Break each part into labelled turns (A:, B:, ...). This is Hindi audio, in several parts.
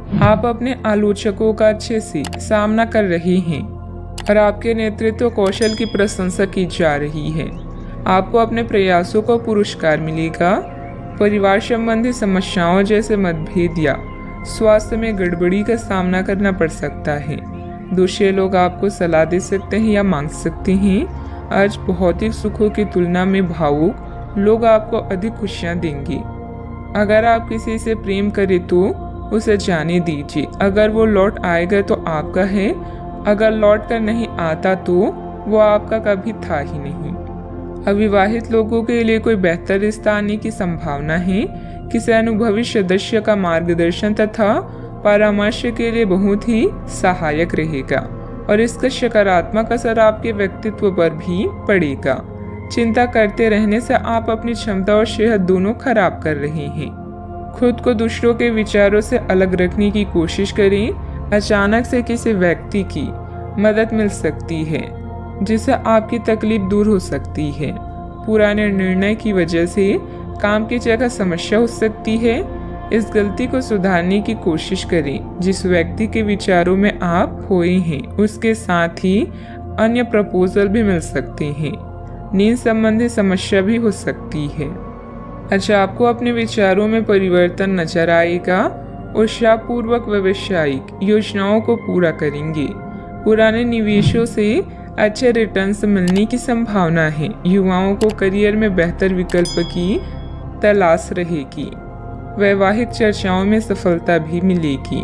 A: आप अपने आलोचकों का अच्छे से सामना कर रहे हैं और आपके नेतृत्व कौशल की प्रशंसा की जा रही है। आपको अपने प्रयासों का पुरस्कार मिलेगा। परिवार संबंधी समस्याओं जैसे मतभेद या स्वास्थ्य में गड़बड़ी का सामना करना पड़ सकता है। दूसरे लोग आपको सलाह दे सकते हैं या मांग सकते हैं। आज भौतिक सुखों की तुलना में भावुक लोग आपको अधिक खुशियां देंगे। अगर आप किसी से प्रेम करें तो उसे जाने दीजिए। अगर वो लौट आएगा तो आपका है, अगर लौट कर नहीं आता तो वो आपका कभी था ही नहीं। अविवाहित लोगों के लिए कोई बेहतर रिश्ता आने की संभावना है। किसी अनुभवी सदस्य का मार्गदर्शन तथा परामर्श के लिए बहुत ही सहायक रहेगा और इसका सकारात्मक असर आपके व्यक्तित्व पर भी पड़ेगा। चिंता करते रहने से आप अपनी क्षमता और सेहत दोनों खराब कर रहे हैं। खुद को दूसरों के विचारों से अलग रखने की कोशिश करें। अचानक से किसी व्यक्ति की मदद मिल सकती है जिससे आपकी तकलीफ दूर हो सकती है। पुराने निर्णय की वजह से काम की जगह समस्या हो सकती है। इस गलती को सुधारने की कोशिश करें। जिस व्यक्ति के विचारों में आप खोए हैं उसके साथ ही अन्य प्रपोजल भी मिल सकते हैं। नींद संबंधी समस्या भी हो सकती है। अच्छा, आपको अपने विचारों में परिवर्तन नजर आएगा। उत्साहपूर्वक व्यावसायिक योजनाओं को पूरा करेंगे। पुराने निवेशों से अच्छे रिटर्न्स मिलने की संभावना है। युवाओं को करियर में बेहतर विकल्प की तलाश रहेगी। वैवाहिक चर्चाओं में सफलता भी मिलेगी।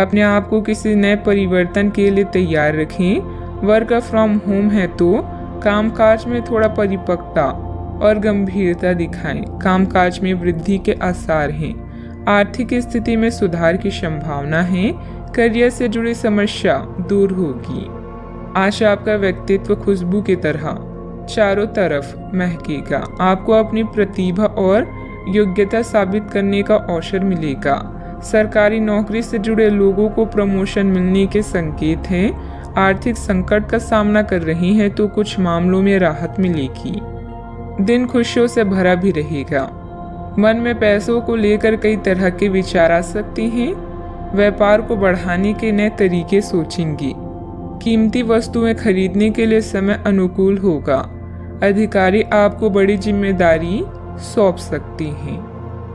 A: अपने आप को किसी नए परिवर्तन के लिए तैयार रखें। वर्क फ्रॉम होम है तो कामकाज में थोड़ा परिपक्वता और गंभीरता दिखाएं। कामकाज में वृद्धि के आसार हैं। आर्थिक स्थिति में सुधार की संभावना है। करियर से जुड़ी समस्या दूर होगी। आज आपका व्यक्तित्व खुशबू की तरह चारों तरफ महकेगा। आपको अपनी प्रतिभा और योग्यता साबित करने का अवसर मिलेगा। सरकारी नौकरी से जुड़े लोगों को प्रमोशन मिलने के संकेत हैं। आर्थिक संकट का सामना कर रहे हैं तो कुछ मामलों में राहत मिलेगी। दिन खुशियों से भरा भी रहेगा। मन में पैसों को लेकर कई तरह के विचार आ सकते हैं। व्यापार को बढ़ाने के नए तरीके सोचेंगे। कीमती वस्तुएं खरीदने के लिए समय अनुकूल होगा। अधिकारी आपको बड़ी जिम्मेदारी सौंप सकते हैं।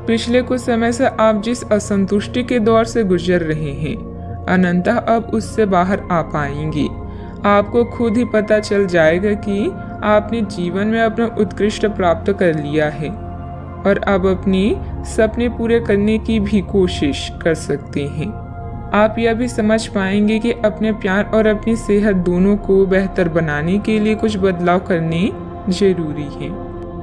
A: पिछले कुछ समय से आप जिस असंतुष्टि के दौर से गुजर रहे हैं अनंतः अब उससे बाहर आ पाएंगे। आपको खुद ही पता चल जाएगा कि आपने जीवन में अपना उत्कृष्ट प्राप्त कर लिया है और अब अपने सपने पूरे करने की भी कोशिश कर सकते हैं। आप यह भी समझ पाएंगे कि अपने प्यार और अपनी सेहत दोनों को बेहतर बनाने के लिए कुछ बदलाव करने जरूरी है।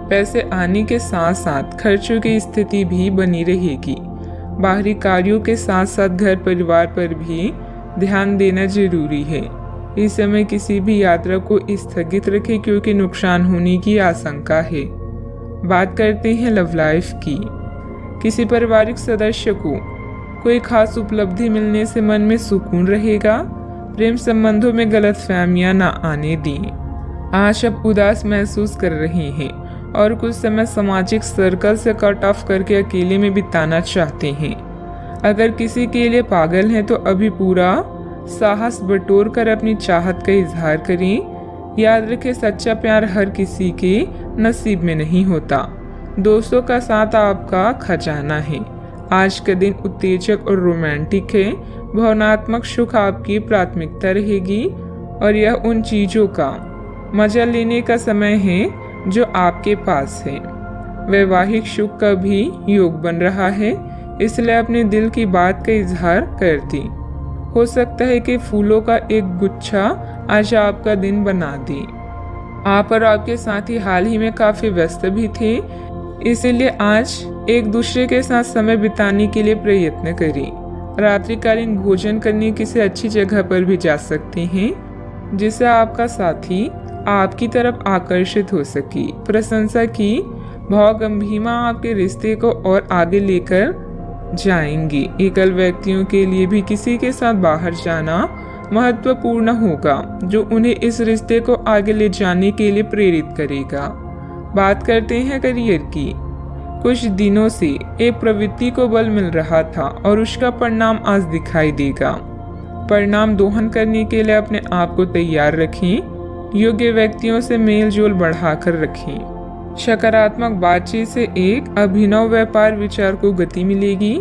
A: पैसे आने के साथ साथ खर्चों की स्थिति भी बनी रहेगी। बाहरी कार्यों के साथ साथ घर परिवार पर भी ध्यान देना जरूरी है। इस समय किसी भी यात्रा को स्थगित रखें क्योंकि नुकसान होने की आशंका है। बात करते हैं लव लाइफ की। किसी पारिवारिक सदस्य को कोई खास उपलब्धि मिलने से मन में सुकून रहेगा। प्रेम संबंधों में गलतफहमियां ना आने दें। आज आप उदास महसूस कर रहे हैं और कुछ समय सामाजिक सर्कल से कट ऑफ करके अकेले में बिताना चाहते हैं। अगर किसी के लिए पागल हैं तो अभी पूरा साहस बटोर कर अपनी चाहत का इजहार करें। याद रखें, सच्चा प्यार हर किसी के नसीब में नहीं होता। दोस्तों का साथ आपका खजाना है। आज का दिन उत्तेजक और रोमांटिक है। भावनात्मक सुख आपकी प्राथमिकता रहेगी और यह उन चीजों का मजा लेने का समय है जो आपके पास है। वैवाहिक सुख का भी योग बन रहा है, इसलिए अपने दिल की बात का इजहार कर दें। हो सकता है कि फूलों का एक गुच्छा आज आपका दिन बना दे। आप और आपके साथी हाल ही में काफी व्यस्त भी थे, इसीलिए आज एक दूसरे के साथ समय बिताने के लिए प्रयत्न करें। रात्रिकालीन भोजन करने किसी अच्छी जगह पर भी जा सकते हैं जिससे आपका साथी आपकी तरफ आकर्षित हो सके। प्रशंसा की भावगंभीरता आपके रिश्ते को और आगे लेकर जाएंगे। एकल व्यक्तियों के लिए भी किसी के साथ बाहर जाना महत्वपूर्ण होगा जो उन्हें इस रिश्ते को आगे ले जाने के लिए प्रेरित करेगा। बात करते हैं करियर की। कुछ दिनों से एक प्रवृत्ति को बल मिल रहा था और उसका परिणाम आज दिखाई देगा। परिणाम दोहन करने के लिए अपने आप को तैयार रखें। योग्य व्यक्तियों से मेल जोल बढ़ाकर रखें। सकारात्मक बातचीत से एक अभिनव व्यापार विचार को गति मिलेगी।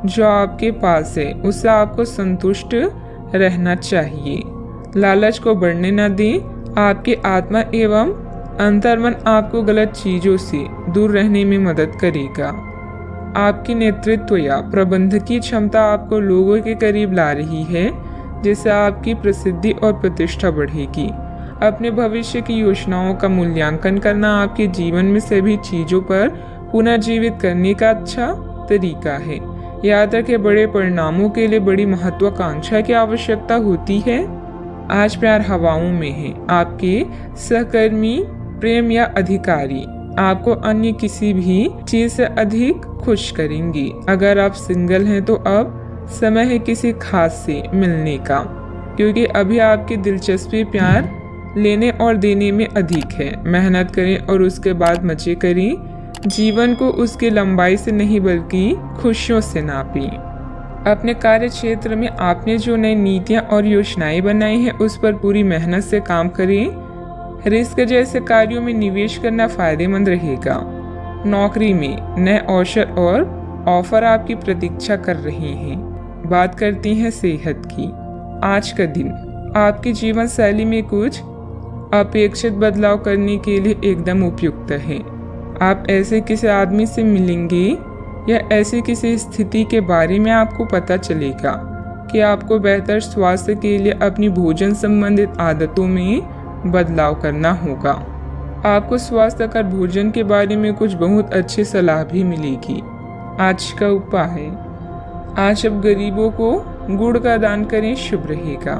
A: जो आपके पास है उससे आपको संतुष्ट रहना चाहिए। लालच को बढ़ने न दें। आपकी आत्मा एवं अंतर्मन आपको गलत चीजों से दूर रहने में मदद करेगा। आपकी नेतृत्व या प्रबंधन की क्षमता आपको लोगों के करीब ला रही है, जिससे आपकी प्रसिद्धि और प्रतिष्ठा बढ़ेगी। अपने भविष्य की योजनाओं का मूल्यांकन करना आपके जीवन में सभी चीजों पर पुनर्जीवित करने का अच्छा तरीका है। याद रखें, बड़े परिणामों के लिए बड़ी महत्वाकांक्षा की आवश्यकता होती है। आज प्यार हवाओं में है। आपके सहकर्मी, प्रेम या अधिकारी आपको अन्य किसी भी चीज से अधिक खुश करेंगी। अगर आप सिंगल हैं तो अब समय है किसी खास से मिलने का, क्योंकि अभी आपकी दिलचस्पी प्यार लेने और देने में अधिक है। मेहनत करें और उसके बाद मजे करें। जीवन को उसकी लंबाई से नहीं बल्कि खुशियों से नापें। अपने कार्य क्षेत्र में आपने जो नई नीतियां और योजनाएं बनाई हैं उस पर पूरी मेहनत से काम करें। रिस्क जैसे कार्यों में निवेश करना फायदेमंद रहेगा। नौकरी में नए अवसर और ऑफर आपकी प्रतीक्षा कर रहे हैं। बात करती हैं सेहत की। आज का दिन आपकी जीवन शैली में कुछ अपेक्षित बदलाव करने के लिए एकदम उपयुक्त है। आप ऐसे किसी आदमी से मिलेंगे या ऐसी किसी स्थिति के बारे में आपको पता चलेगा कि आपको बेहतर स्वास्थ्य के लिए अपनी भोजन संबंधित आदतों में बदलाव करना होगा। आपको स्वास्थ्यकर भोजन के बारे में कुछ बहुत अच्छी सलाह भी मिलेगी। आज का उपाय, आज अब गरीबों को गुड़ का दान करें, शुभ रहेगा।